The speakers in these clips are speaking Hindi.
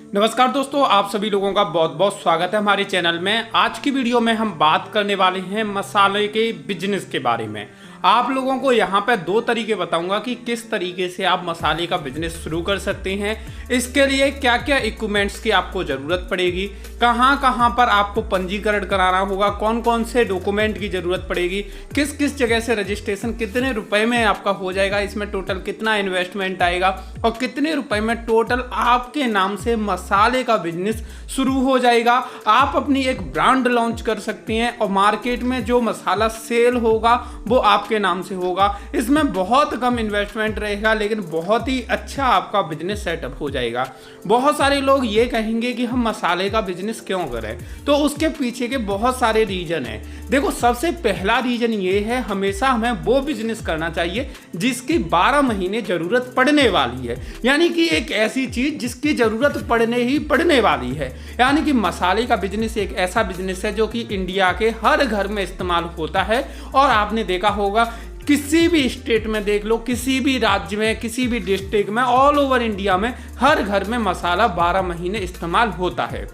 नमस्कार दोस्तों, आप सभी लोगों का बहुत बहुत स्वागत है हमारे चैनल में। आज की वीडियो में हम बात करने वाले हैं मसाले के बिजनेस के बारे में। आप लोगों को यहाँ पे दो तरीके बताऊंगा कि किस तरीके से आप मसाले का बिजनेस शुरू कर सकते हैं। इसके लिए क्या क्या इक्विपमेंट्स की आपको ज़रूरत पड़ेगी, कहाँ कहाँ पर आपको पंजीकरण कराना होगा, कौन कौन से डॉक्यूमेंट की ज़रूरत पड़ेगी, किस किस जगह से रजिस्ट्रेशन कितने रुपए में आपका हो जाएगा, इसमें टोटल कितना इन्वेस्टमेंट आएगा और कितने रुपए में टोटल आपके नाम से मसाले का बिजनेस शुरू हो जाएगा। आप अपनी एक ब्रांड लॉन्च कर सकते हैं और मार्केट में जो मसाला सेल होगा वो आपके नाम से होगा। इसमें बहुत कम इन्वेस्टमेंट रहेगा लेकिन बहुत ही अच्छा आपका बिजनेस सेटअप हो जाएगा। बहुत सारे लोग ये कहेंगे कि हम मसाले का बिजनेस क्यों करें, तो उसके पीछे के बहुत सारे रीजन हैं। देखो, सबसे पहला रीजन ये है, हमेशा हमें वो बिजनेस करना चाहिए जिसकी 12 महीने जरूरत पड़ने वाली है, यानी कि एक ऐसी चीज जिसकी जरूरत पड़ने वाली है। यानी कि मसाले का बिजनेस एक ऐसा बिजनेस है जो कि इंडिया के हर घर में इस्तेमाल होता है। और आपने देखा होगा, किसी भी स्टेट में देख लो, किसी भी राज्य में, किसी भी डिस्ट्रिक्ट में, ऑल ओवर इंडिया में हर घर में मसाला 12 महीने इस्तेमाल होता है।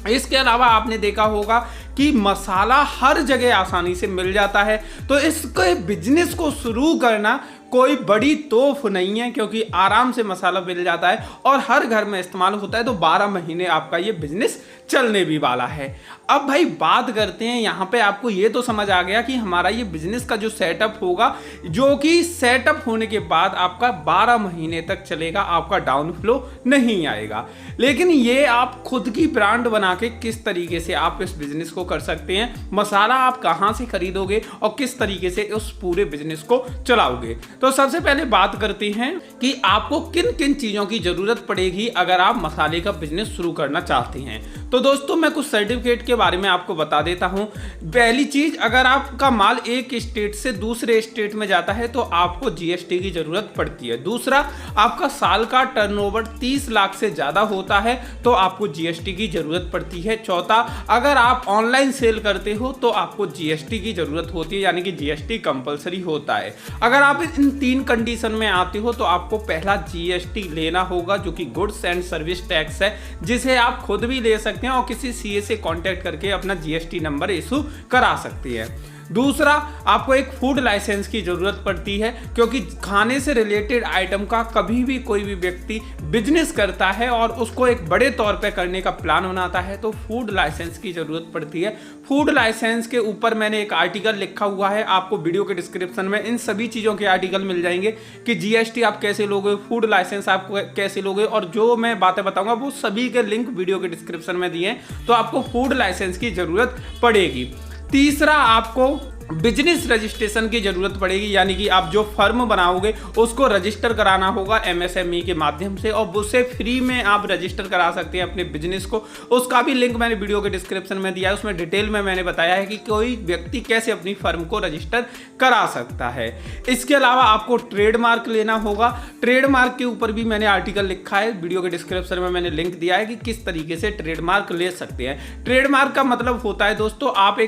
इसके अलावा आपने देखा होगा कि मसाला हर जगह आसानी से मिल जाता है। तो इसके बिजनेस को शुरू करना कोई बड़ी तोफ नहीं है, क्योंकि आराम से मसाला मिल जाता है और हर घर में इस्तेमाल होता है। तो 12 महीने आपका ये बिजनेस चलने भी वाला है। अब भाई बात करते हैं, यहाँ पे आपको ये तो समझ आ गया कि हमारा ये बिजनेस का जो सेटअप होगा, जो कि सेटअप होने के बाद आपका 12 महीने तक चलेगा, आपका डाउन फ्लो नहीं आएगा। लेकिन ये आप खुद की ब्रांड बना के किस तरीके से आप इस बिजनेस को कर सकते हैं, मसाला आप कहाँ से खरीदोगे और किस तरीके से उस पूरे बिजनेस को चलाओगे। तो सबसे पहले बात करते हैं कि आपको किन किन चीज़ों की ज़रूरत पड़ेगी अगर आप मसाले का बिजनेस शुरू करना चाहते हैं। तो दोस्तों, मैं कुछ सर्टिफिकेट के बारे में आपको बता देता हूं। पहली चीज़, अगर आपका माल एक स्टेट से दूसरे स्टेट में जाता है तो आपको जीएसटी की ज़रूरत पड़ती है। दूसरा, आपका साल का टर्नओवर 30 लाख से ज़्यादा होता है तो आपको जीएसटी की ज़रूरत पड़ती है। चौथा, अगर आप ऑनलाइन सेल करते हो तो आपको जीएसटी की ज़रूरत होती है, यानी कि जीएसटी कंपलसरी होता है। अगर आप इन 3 कंडीशन में आते हो तो आपको पहला जीएसटी लेना होगा, जो कि गुड्स एंड सर्विस टैक्स है, जिसे आप खुद भी ले सकते हैं और किसी सीए से कांटेक्ट करके अपना जीएसटी नंबर इशू करा सकते हैं। दूसरा, आपको एक फूड लाइसेंस की ज़रूरत पड़ती है, क्योंकि खाने से रिलेटेड आइटम का कभी भी कोई भी व्यक्ति बिजनेस करता है और उसको एक बड़े तौर पे करने का प्लान बनाता है तो फूड लाइसेंस की ज़रूरत पड़ती है। फूड लाइसेंस के ऊपर मैंने एक आर्टिकल लिखा हुआ है, आपको वीडियो के डिस्क्रिप्शन में इन सभी चीज़ों के आर्टिकल मिल जाएंगे कि जीएसटी आप कैसे लोगे, फूड लाइसेंस आप कैसे लोगे, और जो मैं बातें बताऊंगा वो सभी के लिंक वीडियो के डिस्क्रिप्शन में दिए हैं। तो आपको फूड लाइसेंस की ज़रूरत पड़ेगी। तीसरा, आपको बिजनेस रजिस्ट्रेशन की जरूरत पड़ेगी, यानी कि आप जो फर्म बनाओगे उसको रजिस्टर कराना होगा एमएसएमई के माध्यम से, और उससे फ्री में आप रजिस्टर करा सकते हैं अपने बिजनेस को। उसका भी लिंक मैंने वीडियो के डिस्क्रिप्शन में दिया है, उसमें डिटेल में मैंने बताया है कि कोई व्यक्ति कैसे अपनी फर्म को रजिस्टर करा सकता है। इसके अलावा आपको ट्रेडमार्क लेना होगा। ट्रेडमार्क के ऊपर भी मैंने आर्टिकल लिखा है, वीडियो के डिस्क्रिप्शन में मैंने लिंक दिया है कि किस तरीके से ट्रेडमार्क ले सकते हैं। ट्रेडमार्क का मतलब होता है दोस्तों, आप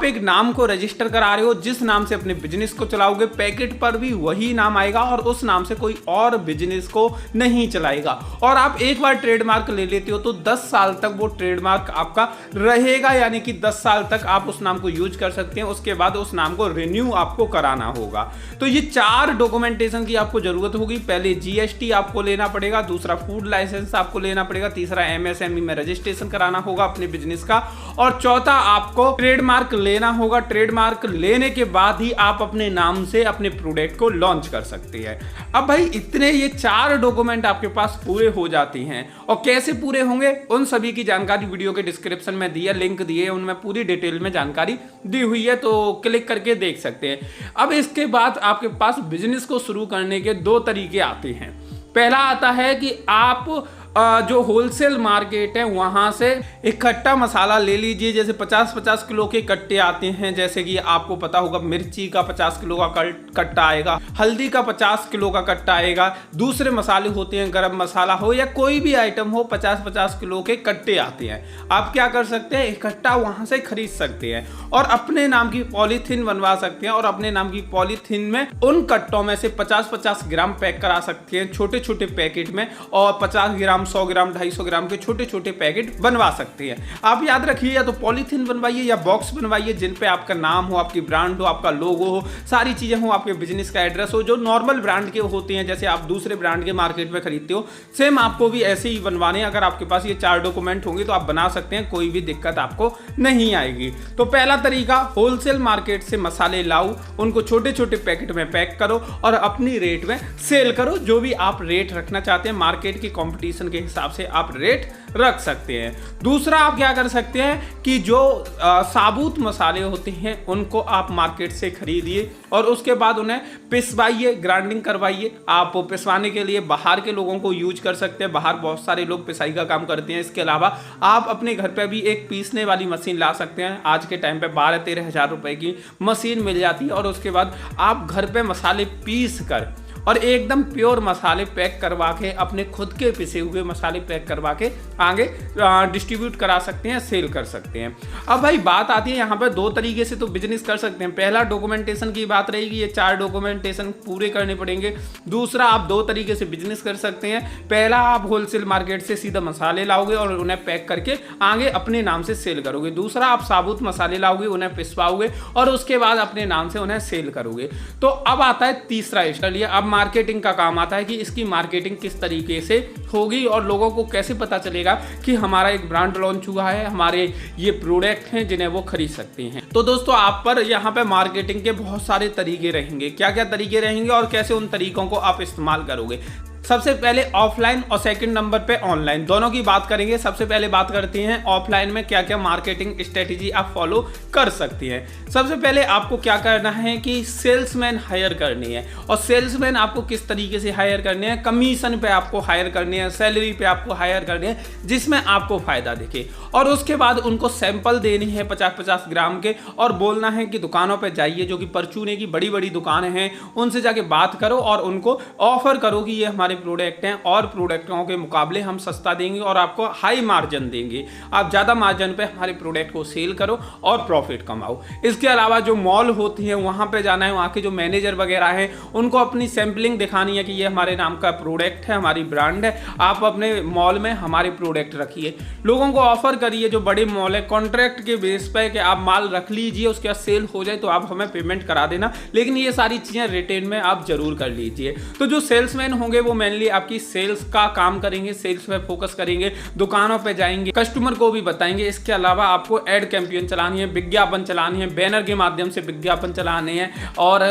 एक नाम को रजिस्टर करा रहे हो, जिस नाम से अपने बिजनेस को चलाओगे पैकेट पर भी वही नाम आएगा और उस नाम से कोई और बिजनेस को नहीं चलाएगा। और आप एक बार ट्रेडमार्क ले लेते हो तो 10 साल तक वो ट्रेडमार्क आपका रहेगा, यानी कि 10 साल तक आप उस नाम को यूज कर सकते हैं। उसके बाद उस नाम को रिन्यू आपको कराना होगा। तो ये 4 डॉक्यूमेंटेशन की आपको जरूरत होगी। पहले जीएसटी आपको लेना पड़ेगा, दूसरा फूड लाइसेंस आपको लेना पड़ेगा, तीसरा एमएसएमई में रजिस्ट्रेशन कराना होगा अपने बिजनेस का, और चौथा आपको ट्रेडमार्क लेना होगा। ट्रेडमार्क लेने के बाद ही आप अपने नाम से अपने प्रोडक्ट को लॉन्च कर सकते हैं। अब भाई इतने ये 4 डॉक्यूमेंट आपके पास पूरे हो जाते हैं, और कैसे पूरे होंगे उन सभी की जानकारी वीडियो के डिस्क्रिप्शन में दी है, लिंक दिए, उनमें पूरी डिटेल में जानकारी दी हुई है, तो क्लिक करके देख सकते हैं। अब इसके बाद आपके पास बिजनेस को शुरू करने के 2 तरीके आते हैं। पहला आता है कि आप जो होलसेल मार्केट है वहाँ से इकट्ठा मसाला ले लीजिए। जैसे 50-50 किलो के कट्टे आते हैं, जैसे कि आपको पता होगा मिर्ची का 50 किलो का कट्टा आएगा, हल्दी का 50 किलो का कट्टा आएगा, दूसरे मसाले होते हैं, गरम मसाला हो या कोई भी आइटम हो, 50-50 किलो के कट्टे आते हैं। आप क्या कर सकते हैं, इकट्ठा वहाँ से खरीद सकते हैं और अपने नाम की पॉलीथीन बनवा सकते हैं, और अपने नाम की पॉलीथीन में उन कट्टों में से 50-50 ग्राम पैक करा सकते हैं छोटे छोटे पैकेट में, और 50 ग्राम 100 ग्राम 250 ग्राम के छोटे छोटे पैकेट बनवा सकते हैं। आप याद रखिए, या तो पॉलीथीन बनवाइए या बॉक्स बनवाइए जिन पे आपका नाम हो, आपकी ब्रांड हो, आपका लोगो हो, सारी चीजें हो, आपके बिजनेस का एड्रेस हो, जो नॉर्मल ब्रांड के होते हैं जैसे आप दूसरे ब्रांड के मार्केट में खरीदते हो, सेम आपको भी ऐसे ही बनवाने। अगर आपके पास ये 4 डॉक्यूमेंट होंगे तो आप बना सकते हैं, कोई भी दिक्कत आपको नहीं आएगी। तो पहला तरीका, होलसेल मार्केट से मसाले लाओ, उनको छोटे छोटे पैकेट में पैक करो और अपनी रेट में सेल करो। जो भी आप रेट रखना चाहते हैं, मार्केट की कंपटीशन के हिसाब से आप रेट रख सकते हैं। दूसरा आप क्या कर सकते हैं कि जो साबुत मसाले होते हैं उनको आप मार्केट से खरीदिए और उसके बाद उन्हें पिसवाइए, ग्राइंडिंग करवाइए। आप पिसवाने के लिए बाहर के लोगों को यूज कर सकते हैं, बाहर बहुत सारे लोग पिसाई का काम करते हैं। इसके अलावा आप अपने घर पे भी एक पीसने वाली मशीन ला सकते हैं। आज के टाइम पे 12-13 हज़ार रुपए की मशीन मिल जाती है और उसके बाद आप घर पे मसाले पीस कर और एकदम प्योर मसाले पैक करवा के, अपने खुद के पिसे हुए मसाले पैक करवा के आगे डिस्ट्रीब्यूट करा सकते हैं, सेल कर सकते हैं। अब भाई बात आती है यहाँ पर 2 तरीके से तो बिजनेस कर सकते हैं। पहला डॉक्यूमेंटेशन की बात रहेगी, ये 4 डॉक्यूमेंटेशन पूरे करने पड़ेंगे। दूसरा आप 2 तरीके से बिजनेस कर सकते हैं। पहला, आप होलसेल मार्केट से सीधा मसाले लाओगे और उन्हें पैक करके आगे अपने नाम से सेल करोगे। दूसरा, आप साबुत मसाले लाओगे, उन्हें पिसवाओगे और उसके बाद अपने नाम से उन्हें सेल करोगे। तो अब आता है तीसरा स्टेप। अब मार्केटिंग का काम आता है कि इसकी मार्केटिंग किस तरीके से होगी और लोगों को कैसे पता चलेगा कि हमारा एक ब्रांड लॉन्च हुआ है, हमारे ये प्रोडक्ट हैं जिन्हें वो खरीद सकते हैं। तो दोस्तों, आप पर यहाँ पे मार्केटिंग के बहुत सारे तरीके रहेंगे। क्या क्या तरीके रहेंगे और कैसे उन तरीकों को आप इस्तेमाल करोगे? सबसे पहले ऑफलाइन और सेकंड नंबर पे ऑनलाइन, दोनों की बात करेंगे। सबसे पहले बात करते हैं ऑफलाइन में क्या क्या मार्केटिंग स्ट्रेटेजी आप फॉलो कर सकती हैं। सबसे पहले आपको क्या करना है कि सेल्समैन हायर करनी है। और सेल्समैन आपको किस तरीके से हायर करने हैं? कमीशन पे आपको हायर करने हैं, सैलरी पे आपको हायर करने हैं, जिसमें आपको फायदा दिखे। और उसके बाद उनको सैंपल देनी है 50-50 ग्राम के और बोलना है कि दुकानों पर जाइए, जो कि परचूने की बड़ी बड़ी दुकानें हैं, उनसे जाके बात करो और उनको ऑफर करो कि ये हमारे प्रोडक्ट हैं और प्रोडक्टों के मुकाबले हम सस्ता देंगे और आपको हाई मार्जिन देंगे। आप ज़्यादा मार्जिन पे हमारे प्रोडक्ट को सेल करो और प्रॉफिट कमाओ। इसके अलावा जो मॉल होती हैं वहाँ पे जाना है, वहाँ के जो मैनेजर वगैरह हैं उनको अपनी सैम्पलिंग दिखानी है कि ये हमारे नाम का प्रोडक्ट है, हमारी ब्रांड है, आप अपने मॉल में हमारे प्रोडक्ट रखिए। लोगों को ऑफर करिए, जो बड़े मॉल है कॉन्ट्रैक्ट के बेस पे कि आप माल रख लीजिए, उसके बाद सेल हो जाए तो आप हमें पेमेंट करा देना, लेकिन ये सारी चीज़ें रिटेन में आप जरूर कर लीजिए। तो जो सेल्समैन होंगे वो मेनली आपकी सेल्स का काम करेंगे, सेल्स पे फोकस करेंगे, दुकानों पे जाएंगे, कस्टमर को भी बताएंगे। इसके अलावा आपको एड कैंपेन चलानी है, विज्ञापन चलानी है, बैनर के माध्यम से विज्ञापन चलाने हैं और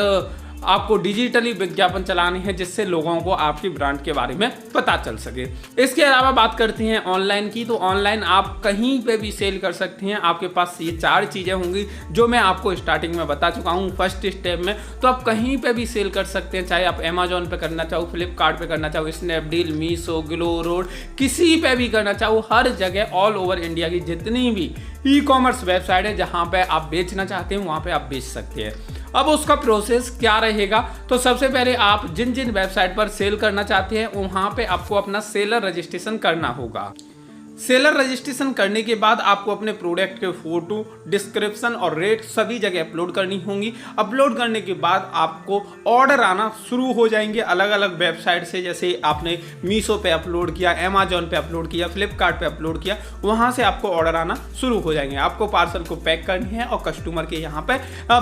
आपको डिजिटली विज्ञापन चलानी है, जिससे लोगों को आपकी ब्रांड के बारे में पता चल सके। इसके अलावा बात करते हैं ऑनलाइन की। तो ऑनलाइन आप कहीं पे भी सेल कर सकते हैं। आपके पास ये 4 चीज़ें होंगी जो मैं आपको स्टार्टिंग में बता चुका हूँ फर्स्ट स्टेप में। तो आप कहीं पे भी सेल कर सकते हैं, चाहे आप अमेजोन पे करना चाहो, फ्लिपकार्ट पे करना चाहो, स्नैपडील, मीशो, ग्लो रोड, किसी पे भी करना चाहो, हर जगह ऑल ओवर इंडिया की जितनी भी ई-कॉमर्स वेबसाइट है जहाँ पे आप बेचना चाहते हैं वहाँ पे आप बेच सकते हैं। अब उसका प्रोसेस क्या रहेगा? तो सबसे पहले आप जिन जिन वेबसाइट पर सेल करना चाहते हैं वहाँ पे आपको अपना सेलर रजिस्ट्रेशन करना होगा। सेलर रजिस्ट्रेशन करने के बाद आपको अपने प्रोडक्ट के फोटो, डिस्क्रिप्शन और रेट सभी जगह अपलोड करनी होंगी। अपलोड करने के बाद आपको ऑर्डर आना शुरू हो जाएंगे अलग अलग वेबसाइट से। जैसे आपने मीशो पे अपलोड किया, अमेजोन पे अपलोड किया, फ्लिपकार्ट पे अपलोड किया, वहाँ से आपको ऑर्डर आना शुरू हो जाएंगे। आपको पार्सल को पैक करनी है और कस्टमर के यहाँ पे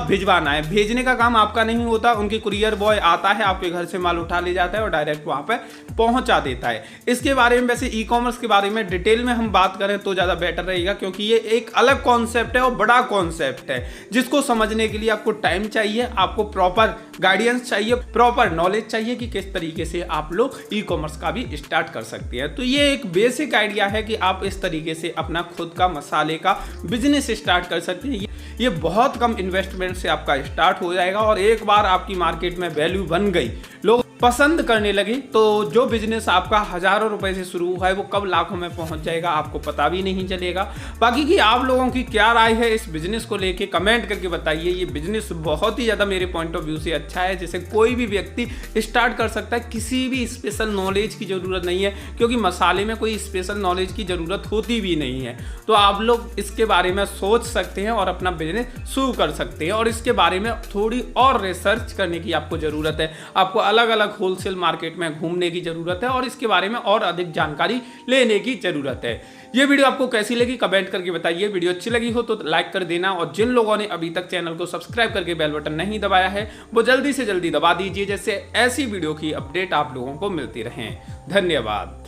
भिजवाना है। भेजने का काम आपका नहीं होता, उनकी कुरियर बॉय आता है, आपके घर से माल उठा ले जाता है और डायरेक्ट वहाँ पे पहुँचा देता है। इसके बारे में, वैसे ई कॉमर्स के बारे में डिटेल में हम बात करें तो ज्यादा बेटर रहेगा, क्योंकि ये एक अलग कॉन्सेप्ट है और बड़ा कॉन्सेप्ट है, जिसको समझने के लिए आपको टाइम चाहिए, आपको प्रॉपर गाइडेंस चाहिए, प्रॉपर नॉलेज चाहिए कि किस तरीके से आप लोग ई कॉमर्स का भी स्टार्ट कर सकते हैं। तो ये एक बेसिक आइडिया है कि आप इस तरीके से अपना खुद का मसाले का बिजनेस स्टार्ट कर सकते हैं। ये बहुत कम इन्वेस्टमेंट से आपका स्टार्ट हो जाएगा और एक बार आपकी मार्केट में वैल्यू बन गई, लोग पसंद करने लगे, तो जो बिजनेस आपका हजारों रुपए से शुरू हुआ है वो कब लाखों में पहुंच जाएगा आपको पता भी नहीं चलेगा। बाकी की आप लोगों की क्या राय है इस बिजनेस को लेके, कमेंट करके बताइए। ये बिजनेस बहुत ही ज़्यादा मेरे पॉइंट ऑफ व्यू से अच्छा है, जिसे कोई भी व्यक्ति स्टार्ट कर सकता है। किसी भी स्पेशल नॉलेज की ज़रूरत नहीं है, क्योंकि मसाले में कोई स्पेशल नॉलेज की ज़रूरत होती भी नहीं है। तो आप लोग इसके बारे में सोच सकते हैं और अपना बिजनेस शुरू कर सकते हैं। और इसके बारे में थोड़ी और रिसर्च करने की आपको ज़रूरत है। आपको अलग अलग तक होलसेल मार्केट में घूमने की जरूरत है और इसके बारे में और अधिक जानकारी लेने की जरूरत है। ये वीडियो आपको कैसी लगी कमेंट करके बताइए। वीडियो अच्छी लगी हो तो लाइक कर देना और जिन लोगों ने अभी तक चैनल को सब्सक्राइब करके बेल बटन नहीं दबाया है वो जल्दी से जल्दी दबा दीजिए, जिससे ऐसी वीडियो की अपडेट आप लोगों को मिलती रहे। धन्यवाद।